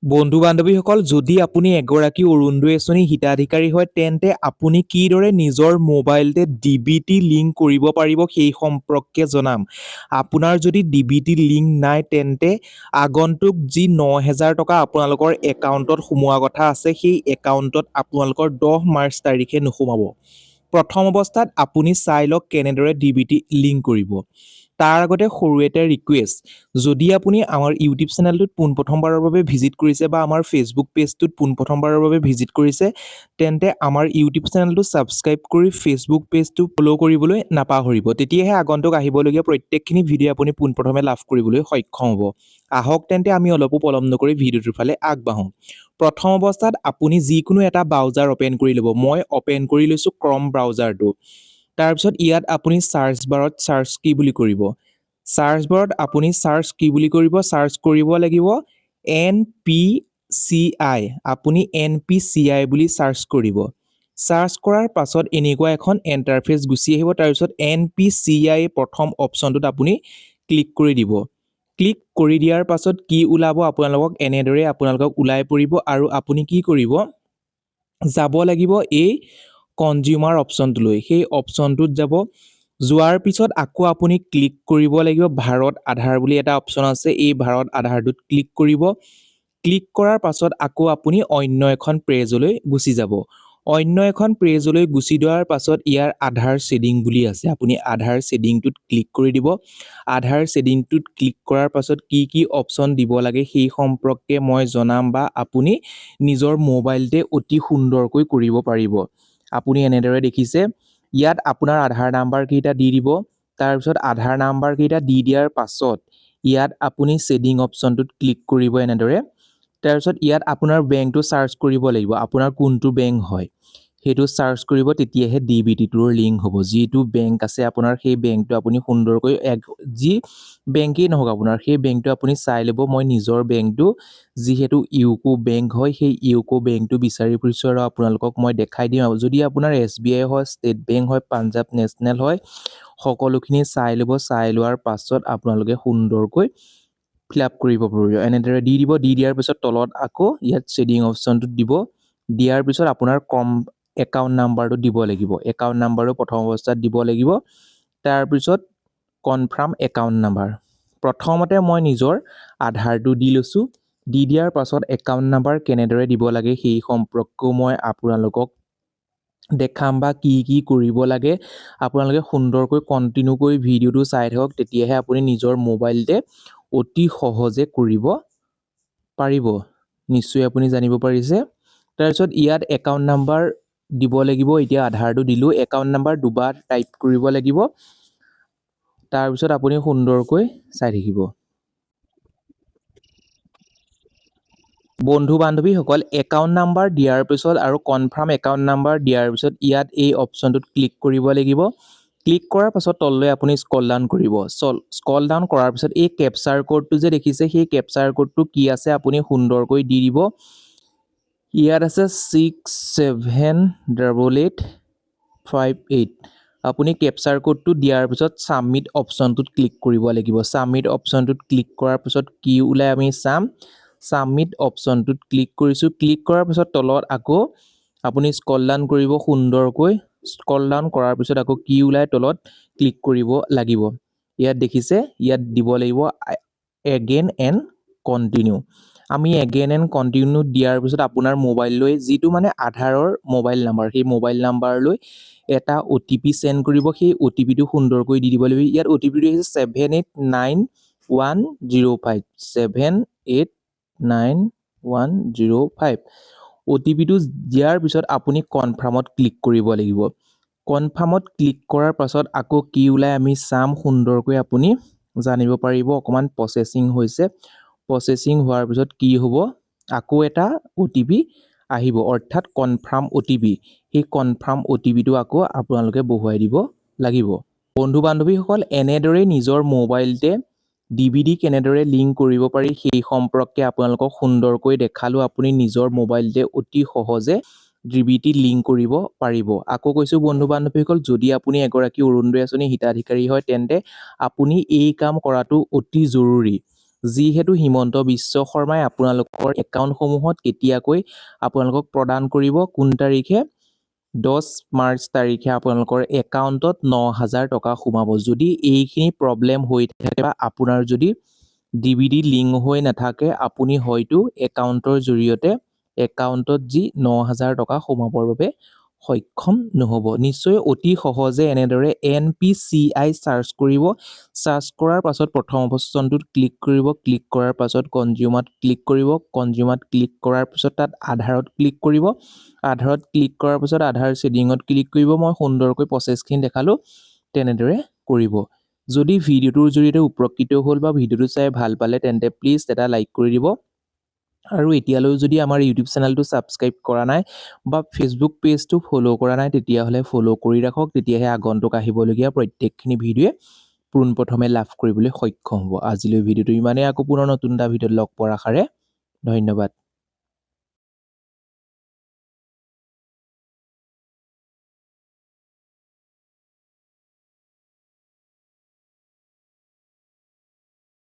বন্ধু বান্ধৱীসকল যদি আপুনি এগৰাকী অৰুণোদয় আঁচনি হিতাধিকাৰী হয় তেন্তে আপুনি কিদৰে নিজৰ মোবাইলতে ডিবিটি লিংক কৰিব পাৰিব সেই সম্পৰ্কে জনাম। আপোনাৰ যদি ডিবিটি লিংক নাই তেন্তে আগন্তুক যি ৯,০০০ টকা আপোনালোকৰ একাউণ্টত সোমোৱা কথা আছে সেই একাউণ্টত আপোনালোকৰ 10 মাৰ্চ তাৰিখে নোসোমাব। প্ৰথম অৱস্থাত আপুনি চাই লওক কেনেদৰে ডিবিটি লিংক কৰিব। তাৰ আগতে সৰু এটা ৰিকুৱেষ্ট, যদি আপুনি আমাৰ ইউটিউব চেনেলটোত পোনপ্ৰথমবাৰৰ বাবে ভিজিট কৰিছে বা আমাৰ ফেচবুক পেজটোত পোনপ্ৰথমবাৰৰ বাবে ভিজিট কৰিছে তেন্তে আমাৰ ইউটিউব চেনেলটো ছাবস্ক্ৰাইব কৰি ফেচবুক পেজটো ফ'ল' কৰিবলৈ নাপাহৰিব। তেতিয়াহে আগন্তুক আহিবলগীয়া প্ৰত্যেকখিনি ভিডিঅ' আপুনি পোনপ্ৰথমে লাভ কৰিবলৈ সক্ষম হ'ব। আহক তেন্তে আমি অলপো পলম নকৰি ভিডিঅ'টোৰ ফালে আগবাঢ়োঁ। প্ৰথম অৱস্থাত আপুনি যিকোনো এটা ব্ৰাউজাৰ অ'পেন কৰি ল'ব। মই অ'পেন কৰি লৈছোঁ ক্ৰম ব্ৰাউজাৰটো। তাৰপিছত ইয়াত আপুনি চাৰ্চ বাৰত চাৰ্চ কি বুলি কৰিব। চাৰ্চ বাৰত আপুনি চাৰ্চ কি বুলি কৰিব, চাৰ্চ কৰিব লাগিব NPCI। আপুনি NPCI বুলি চাৰ্চ কৰিব। চাৰ্চ কৰাৰ পাছত এনেকুৱা এখন ইণ্টাৰফেচ গুচি আহিব। তাৰপিছত NPCI প্ৰথম অপশ্যনটোত আপুনি ক্লিক কৰি দিব। ক্লিক কৰি দিয়াৰ পাছত কি ওলাব আপোনালোকক এনেদৰে আপোনালোকক ওলাই পৰিব আৰু আপুনি কি কৰিব, যাব লাগিব এই কনজিউমাৰ অপশ্যনটোলৈ। সেই অপশ্যনটোত যাব। যোৱাৰ পিছত আকৌ আপুনি ক্লিক কৰিব লাগিব ভাৰত আধাৰ বুলি এটা অপশ্যন আছে, এই ভাৰত আধাৰটোত ক্লিক কৰিব। ক্লিক কৰাৰ পাছত আকৌ আপুনি অন্য এখন পেজলৈ গুচি যাব। অন্য এখন পেজলৈ গুচি যোৱাৰ পাছত ইয়াৰ আধাৰ ছেডিং বুলি আছে, আপুনি আধাৰ ছেডিংটোত ক্লিক কৰি দিব। আধাৰ ছেডিংটোত ক্লিক কৰাৰ পাছত কি কি অপশ্যন দিব লাগে সেই সম্পৰ্কে মই জনাম বা আপুনি নিজৰ মোবাইলতে অতি সুন্দৰকৈ কৰিব পাৰিব। আপুনি এনেদৰে দেখিছে ইয়াত আপোনাৰ আধাৰ নাম্বাৰকেইটা দি দিব। তাৰপিছত আধাৰ নাম্বাৰকেইটা দি দিয়াৰ পাছত ইয়াত আপুনি ছেডিং অপশ্যনটোত ক্লিক কৰিব এনেদৰে। তাৰপিছত ইয়াত আপোনাৰ বেংকটো চাৰ্চ কৰিব লাগিব, আপোনাৰ কোনটো বেংক হয় সেইটো চাৰ্চ কৰিব, তেতিয়াহে ডিবিটিটোৰ লিংক হ'ব। যিটো বেংক আছে আপোনাৰ সেই বেংকটো আপুনি সুন্দৰকৈ যি বেংকেই নহওক আপোনাৰ সেই বেংকটো আপুনি চাই ল'ব। মই নিজৰ বেংকটো যিহেতু ইউকো বেংক হয় সেই ইউকো বেংকটো বিচাৰি ফুৰিছোঁ আৰু আপোনালোকক মই দেখাই দিম। যদি আপোনাৰ SBI হয়, ষ্টেট বেংক হয়, পাঞ্জাৱ নেশ্যনেল হয়, সকলোখিনি চাই ল'ব। চাই লোৱাৰ পাছত আপোনালোকে সুন্দৰকৈ ফিল আপ কৰিব পাৰিব। এনেদৰে দি দিব। দি দিয়াৰ পিছত তলত আকৌ ইয়াত ছেডিং অপশ্যনটোত দিব। দিয়াৰ পিছত আপোনাৰ একাউণ্ট নাম্বাৰটো দিব লাগিব। একাউণ্ট নাম্বাৰটো প্ৰথম অৱস্থাত দিব লাগিব। তাৰপিছত কনফাৰ্ম একাউণ্ট নাম্বাৰ। প্ৰথমতে মই নিজৰ আধাৰটো দি লৈছোঁ। দি দিয়াৰ পাছত একাউণ্ট নাম্বাৰ কেনেদৰে দিব লাগে সেই সম্পৰ্কেও মই আপোনালোকক দেখাম বা কি কি কৰিব লাগে। আপোনালোকে সুন্দৰকৈ কণ্টিনিউ কৰি ভিডিঅ'টো চাই থাকক, তেতিয়াহে আপুনি নিজৰ মোবাইলতে অতি সহজে কৰিব পাৰিব। নিশ্চয় আপুনি জানিব পাৰিছে। তাৰপিছত ইয়াত একাউণ্ট নাম্বাৰ দিব লাগিব। এতিয়া আধাৰটো দিলোঁ, একাউণ্ট নাম্বাৰ দুবাৰ টাইপ কৰিব লাগিব। তাৰপিছত আপুনি সুন্দৰকৈ চাই থাকিব। বন্ধু বান্ধৱীসকল, একাউণ্ট নাম্বাৰ দিয়াৰ পিছত আৰু কনফাৰ্ম একাউণ্ট নাম্বাৰ দিয়াৰ পিছত ইয়াত এই অপশ্যনটোত ক্লিক কৰিব লাগিব। ক্লিক কৰাৰ পাছত তললৈ আপুনি স্ক্ৰল ডাউন কৰিব। স্ক্ৰল ডাউন কৰাৰ পিছত এই কেপচাৰ কোডটো যে দেখিছে সেই কেপচাৰ কোডটো কি আছে আপুনি সুন্দৰকৈ দি দিব। ইয়াত আছে 678858। আপুনি কেপচাৰ কোডটো দিয়াৰ পিছত ছাবমিট অপশ্যনটোত ক্লিক কৰিব লাগিব। ছাবমিট অপশ্যনটোত ক্লিক কৰাৰ পিছত কি ওলাই আমি চাম। ছাবমিট অপশ্যনটোত ক্লিক কৰিছোঁ। ক্লিক কৰাৰ পিছত তলত আকৌ আপুনি স্ক্ৰল ডাউন কৰিব সুন্দৰকৈ। স্ক্ৰল ডাউন কৰাৰ পিছত আকৌ কি ওলাই তলত ক্লিক কৰিব লাগিব। ইয়াত দেখিছে, ইয়াত দিব লাগিব এগেইন এণ্ড কণ্টিনিউ। আমি এগেইন এণ্ড কণ্টিনিউ দিয়াৰ পিছত আপোনাৰ মোবাইললৈ যিটো মানে আধাৰৰ মোবাইল নাম্বাৰ, সেই মোবাইল নাম্বাৰলৈ এটা OTP চেণ্ড কৰিব। সেই OTPটো সুন্দৰকৈ দি দিব লাগিব। ইয়াত OTPটো হৈছে 789105 789105। OTPটো দিয়াৰ পিছত আপুনি কনফাৰ্মত ক্লিক কৰিব লাগিব। কনফাৰ্মত ক্লিক কৰাৰ পাছত আকৌ কি ওলাই আমি চাম সুন্দৰকৈ আপুনি জানিব পাৰিব। অকণমান প্ৰচেছিং হৈছে। প্ৰচেছিং হোৱাৰ পিছত কি হ'ব, আকৌ এটা OTP আহিব, অৰ্থাৎ কনফাৰ্ম OTP। সেই কনফাৰ্ম OTPটো আকৌ আপোনালোকে বহুৱাই দিব লাগিব। বন্ধু বান্ধৱীসকল, এনেদৰেই নিজৰ মোবাইলতে ডিবিটি কেনেদৰে লিংক কৰিব পাৰি সেই সম্পৰ্কে আপোনালোকক সুন্দৰকৈ দেখালোঁ। আপুনি নিজৰ মোবাইলতে অতি সহজে ডিবিটি লিংক কৰিব পাৰিব। আকৌ কৈছোঁ বন্ধু বান্ধৱীসকল, যদি আপুনি এগৰাকী অৰুণোদয় আঁচনি হিতাধিকাৰী হয় তেন্তে আপুনি এই কাম কৰাটো অতি জৰুৰী। যিহেতু হিমন্ত বিশ্ব শৰ্মাই আপোনালোকৰ একাউণ্টসমূহত কেতিয়াকৈ আপোনালোকক প্ৰদান কৰিব, কোন তাৰিখে 10 মাৰ্চ তাৰিখে আপোনালোকৰ একাউণ্টত 9,000 টকা সোমাব। যদি এইখিনি প্ৰব্লেম হৈ থাকে বা আপোনাৰ যদি DVD লিংক হৈ নাথাকে, আপুনি হয়তো একাউণ্টৰ জৰিয়তে একাউণ্টত যি 9,000 টকা সোমাবৰ বাবে সক্ষম নহ'ব। নিশ্চয় অতি সহজে এনেদৰে NPCI চাৰ্চ কৰিব। চাৰ্চ কৰাৰ পাছত প্ৰথম অপশ্যনটোত ক্লিক কৰিব। ক্লিক কৰাৰ পাছত কনজিউমাৰত ক্লিক কৰিব। কনজিউমাৰত ক্লিক কৰাৰ পিছত তাত আধাৰত ক্লিক কৰিব। আধাৰত ক্লিক কৰাৰ পিছত আধাৰ শ্বেডিঙত ক্লিক কৰিব। মই সুন্দৰকৈ প্ৰচেছখিনি দেখালোঁ, তেনেদৰে কৰিব। যদি ভিডিঅ'টোৰ জৰিয়তে উপকৃত হ'ল বা ভিডিঅ'টো চাই ভাল পালে তেন্তে প্লিজ এটা লাইক কৰি দিব। আৰু এতিয়ালৈ যদি আমাৰ ইউটিউব চেনেলটো ছাবস্ক্ৰাইব কৰা নাই বা ফেচবুক পেজটো ফ'ল' কৰা নাই, তেতিয়াহ'লে ফ'ল' কৰি ৰাখক। তেতিয়াহে আগন্তুক আহিবলগীয়া প্ৰত্যেকখিনি ভিডিঅ'য়ে পোনপ্ৰথমে লাভ কৰিবলৈ সক্ষম হ'ব। আজিলৈ ভিডিঅ'টো ইমানেই, আকৌ পুনৰ নতুন এটা ভিডিঅ'ত লগ পোৱাৰ আশাৰে ধন্যবাদ।